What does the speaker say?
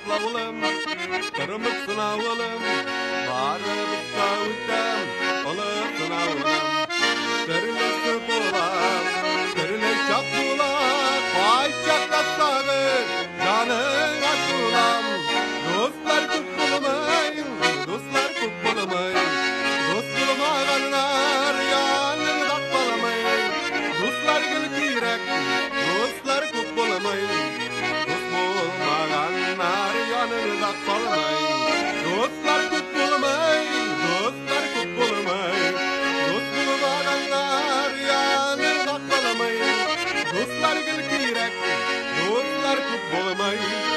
saklavulum, kırmızı sınavulum, barımız kavuştum, olur sınavulum. Derinlesi bulan, derinle çak bulan, pay çaklatsağı, canın aşulam. Dostlar kutbulamayın, dostlar kutbulamayın, dost bulmağanlar yanını takbalamayın. Dostlar gül kirek, dostlar kutbulamayın, dost bulmağanlar yanını takbalamayın. Dostlar kutbulamayın, dostlar kutbulamayın, dost bulmağanlar yanını takbalamayın. Dostlar gül kirek, dostlar kutbulamayın.